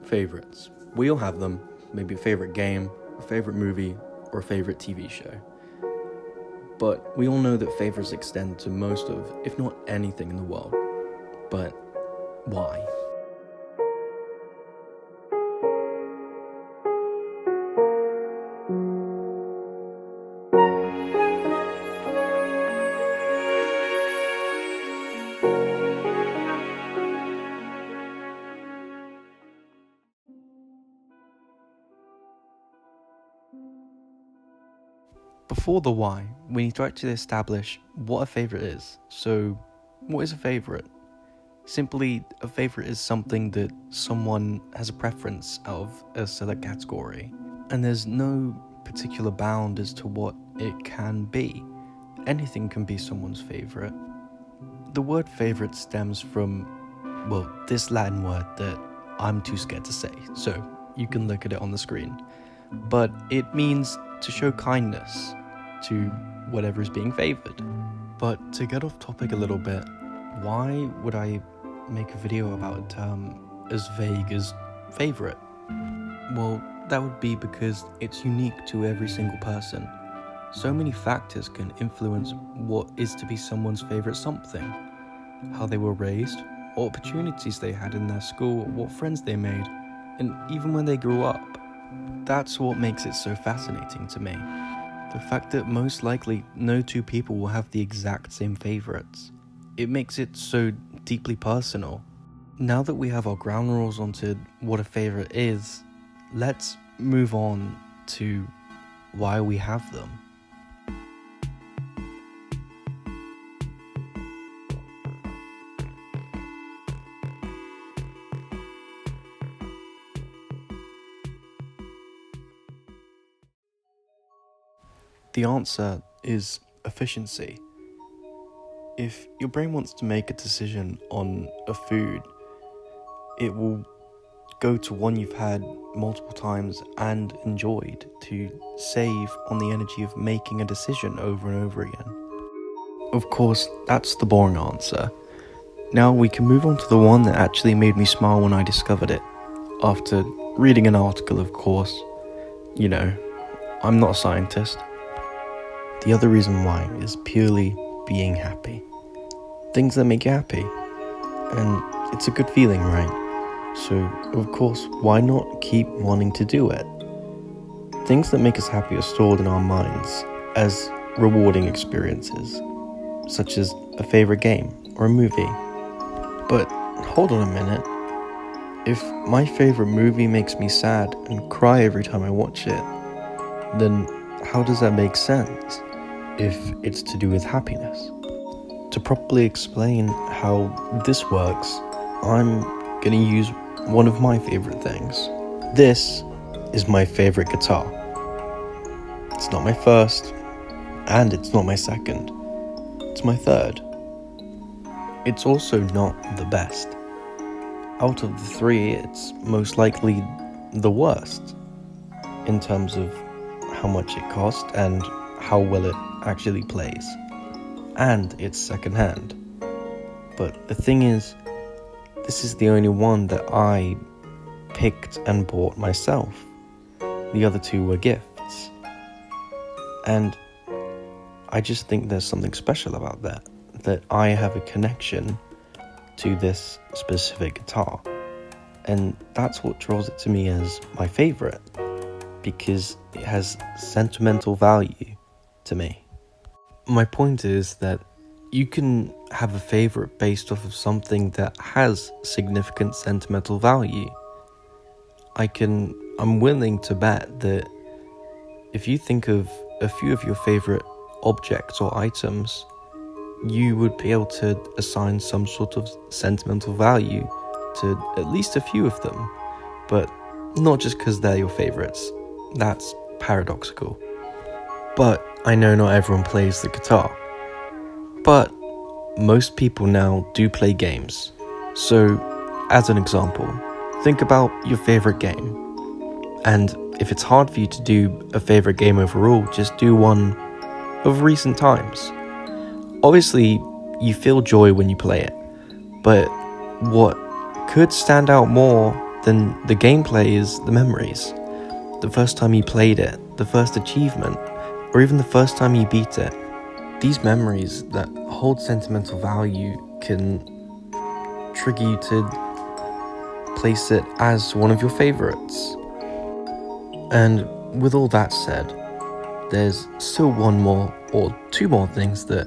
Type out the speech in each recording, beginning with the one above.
Favorites. We all have them. Maybe a favorite game, a favorite movie, or a favorite TV show. But we all know that favorites extend to most of, if not anything in the world. But why? Before the why, we need to actually establish what a favorite is. So, what is a favorite? Simply, a favorite is something that someone has a preference out of a select category, and there's no particular bound as to what it can be. Anything can be someone's favorite. The word favorite stems from, this Latin word that I'm too scared to say, so you can look at it on the screen. But it means to show kindness to whatever is being favored. But to get off topic a little bit, why would I make a video about a term as vague as favorite? Well, that would be because it's unique to every single person. So many factors can influence what is to be someone's favorite something. How they were raised, what opportunities they had in their school, what friends they made, and even when they grew up. That's what makes it so fascinating to me. The fact that most likely no two people will have the exact same favorites. It makes it so deeply personal. Now that we have our ground rules onto what a favorite is, let's move on to why we have them. The answer is efficiency. If your brain wants to make a decision on a food, it will go to one you've had multiple times and enjoyed to save on the energy of making a decision over and over again. Of course, that's the boring answer. Now we can move on to the one that actually made me smile when I discovered it. After reading an article, of course. You know, I'm not a scientist. The other reason why is purely being happy. Things that make you happy. And it's a good feeling, right? So, of course, why not keep wanting to do it? Things that make us happy are stored in our minds as rewarding experiences, such as a favorite game or a movie. But hold on a minute. If my favorite movie makes me sad and cry every time I watch it, then how does that make sense if it's to do with happiness? To properly explain how this works, I'm going to use one of my favorite things. This is my favorite guitar. It's not my first, and it's not my second. It's my third. It's also not the best. Out of the three, it's most likely the worst in terms of how much it cost and how well it actually plays. And it's secondhand. But the thing is, this is the only one that I picked and bought myself. The other two were gifts. And I just think there's something special about that I have a connection to this specific guitar. And that's what draws it to me as my favorite, because it has sentimental value to me. My point is that you can have a favorite based off of something that has significant sentimental value. I'm willing to bet that if you think of a few of your favorite objects or items, you would be able to assign some sort of sentimental value to at least a few of them, but not just because they're your favorites. That's paradoxical. But I know not everyone plays the guitar. But most people now do play games. So, as an example, think about your favorite game. And if it's hard for you to do a favorite game overall, just do one of recent times. Obviously, you feel joy when you play it. But what could stand out more then the gameplay is the memories. The first time you played it, the first achievement, or even the first time you beat it. These memories that hold sentimental value can trigger you to place it as one of your favorites. And with all that said, there's still one more or two more things that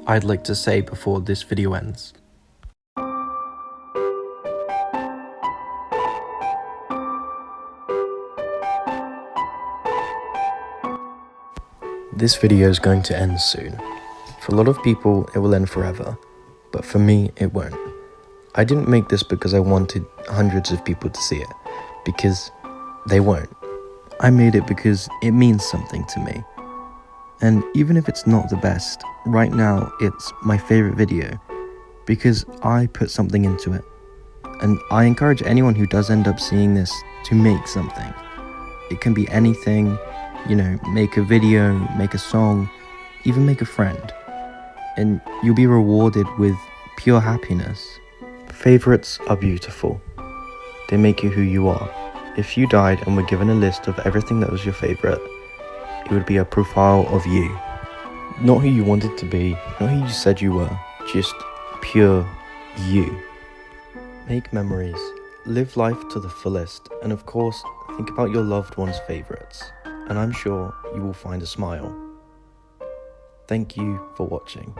I'd like to say before this video ends. This video is going to end soon. For a lot of people, it will end forever, but for me, it won't. I didn't make this because I wanted hundreds of people to see it, because they won't. I made it because it means something to me. And even if it's not the best, right now it's my favorite video, because I put something into it. And I encourage anyone who does end up seeing this to make something. It can be anything, make a video, make a song, even make a friend. And you'll be rewarded with pure happiness. Favorites are beautiful. They make you who you are. If you died and were given a list of everything that was your favorite, it would be a profile of you. Not who you wanted to be, not who you said you were, just pure you. Make memories, live life to the fullest, and of course, think about your loved one's favorites, and I'm sure you will find a smile. Thank you for watching.